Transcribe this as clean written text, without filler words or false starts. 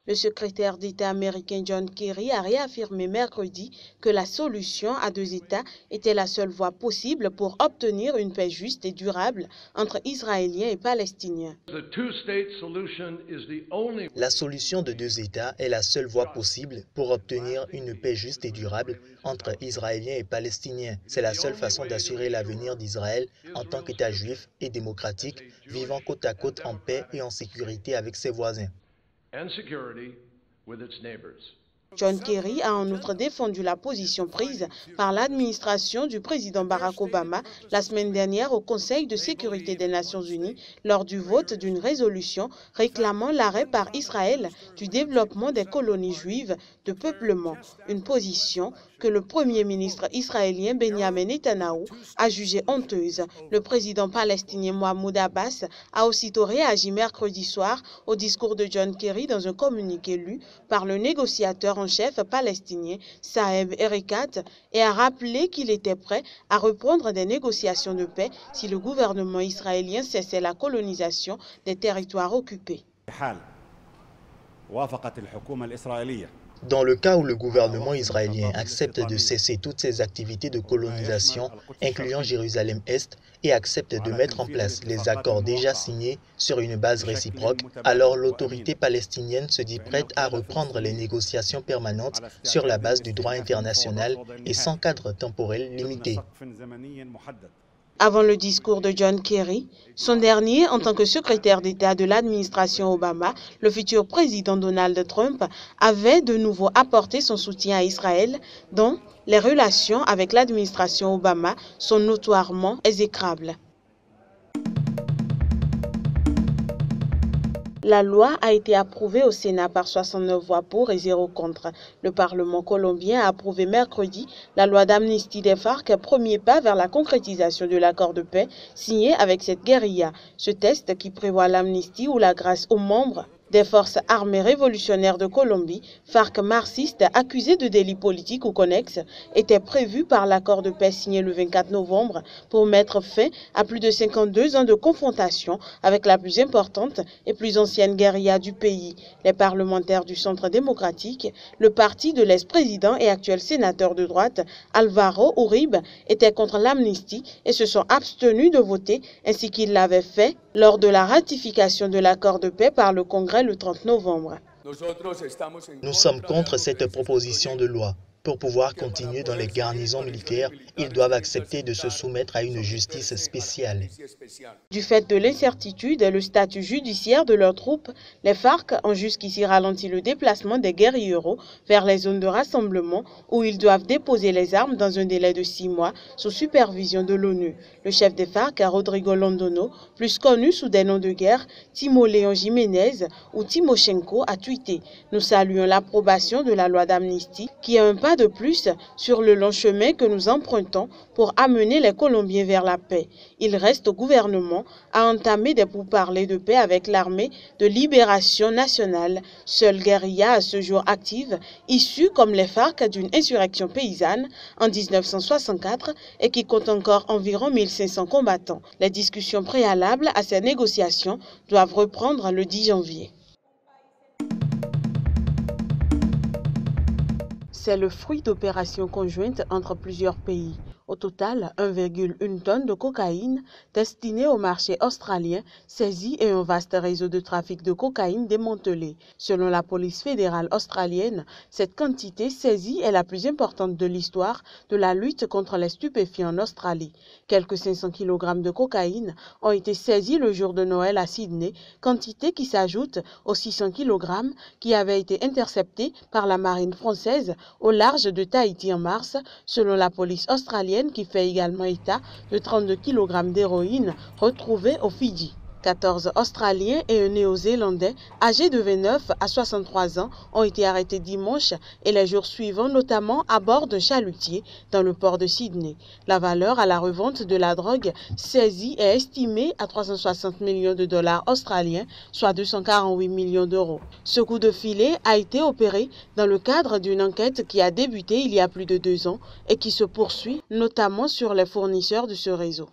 Le secrétaire d'État américain John Kerry a réaffirmé mercredi que la solution à deux États était la seule voie possible pour obtenir une paix juste et durable entre Israéliens et Palestiniens. La solution de deux États est la seule voie possible pour obtenir une paix juste et durable entre Israéliens et Palestiniens. C'est la seule façon d'assurer l'avenir d'Israël en tant qu'État juif et démocratique, vivant côte à côte en paix et en sécurité avec ses voisins. John Kerry a en outre défendu la position prise par l'administration du président Barack Obama la semaine dernière au Conseil de sécurité des Nations Unies lors du vote d'une résolution réclamant l'arrêt par Israël du développement des colonies juives de peuplement, une position que le premier ministre israélien Benjamin Netanyahu a jugée honteuse. Le président palestinien Mahmoud Abbas a aussitôt réagi mercredi soir au discours de John Kerry dans un communiqué lu par le négociateur en chef palestinien Saeb Erekat et a rappelé qu'il était prêt à reprendre des négociations de paix si le gouvernement israélien cessait la colonisation des territoires occupés. Dans le cas où le gouvernement israélien accepte de cesser toutes ses activités de colonisation, incluant Jérusalem-Est, et accepte de mettre en place les accords déjà signés sur une base réciproque, alors l'autorité palestinienne se dit prête à reprendre les négociations permanentes sur la base du droit international et sans cadre temporel limité. Avant le discours de John Kerry, son dernier en tant que secrétaire d'État de l'administration Obama, le futur président Donald Trump avait de nouveau apporté son soutien à Israël, dont les relations avec l'administration Obama sont notoirement exécrables. La loi a été approuvée au Sénat par 69 voix pour et 0 contre. Le Parlement colombien a approuvé mercredi la loi d'amnistie des FARC, premier pas vers la concrétisation de l'accord de paix signé avec cette guérilla. Ce texte, qui prévoit l'amnistie ou la grâce aux membres des forces armées révolutionnaires de Colombie, FARC marxistes accusés de délits politiques ou connexes, était prévu par l'accord de paix signé le 24 novembre pour mettre fin à plus de 52 ans de confrontation avec la plus importante et plus ancienne guérilla du pays. Les parlementaires du Centre démocratique, le parti de l'ex-président et actuel sénateur de droite Álvaro Uribe, étaient contre l'amnistie et se sont abstenus de voter ainsi qu'ils l'avaient fait lors de la ratification de l'accord de paix par le Congrès le 30 novembre. Nous sommes contre cette proposition de loi. Pour pouvoir continuer dans les garnisons militaires, ils doivent accepter de se soumettre à une justice spéciale. Du fait de l'incertitude et le statut judiciaire de leurs troupes, les FARC ont jusqu'ici ralenti le déplacement des guérilleros vers les zones de rassemblement où ils doivent déposer les armes dans un délai de 6 mois sous supervision de l'ONU. Le chef des FARC, Rodrigo Londono, plus connu sous des noms de guerre, Timo Léon Jiménez ou Timoshenko, a tweeté « Nous saluons l'approbation de la loi d'amnistie qui est un pas de plus sur le long chemin que nous empruntons pour amener les Colombiens vers la paix. Il reste au gouvernement à entamer des pourparlers de paix avec l'armée de libération nationale, seule guérilla à ce jour active, issue comme les FARC d'une insurrection paysanne en 1964 et qui compte encore environ 1500 combattants. Les discussions préalables à ces négociations doivent reprendre le 10 janvier. C'est le fruit d'opérations conjointes entre plusieurs pays. Au total, 1,1 tonne de cocaïne destinée au marché australien saisie et un vaste réseau de trafic de cocaïne démantelé. Selon la police fédérale australienne, cette quantité saisie est la plus importante de l'histoire de la lutte contre les stupéfiants en Australie. Quelques 500 kg de cocaïne ont été saisis le jour de Noël à Sydney, quantité qui s'ajoute aux 600 kg qui avaient été interceptés par la marine française au large de Tahiti en mars, selon la police australienne qui fait également état de 32 kg d'héroïne retrouvée au Fidji. 14 Australiens et un Néo-Zélandais âgés de 29 à 63 ans ont été arrêtés dimanche et les jours suivants, notamment à bord d'un chalutier dans le port de Sydney. La valeur à la revente de la drogue saisie est estimée à 360 millions de dollars australiens, soit 248 millions d'euros. Ce coup de filet a été opéré dans le cadre d'une enquête qui a débuté il y a plus de 2 ans et qui se poursuit notamment sur les fournisseurs de ce réseau.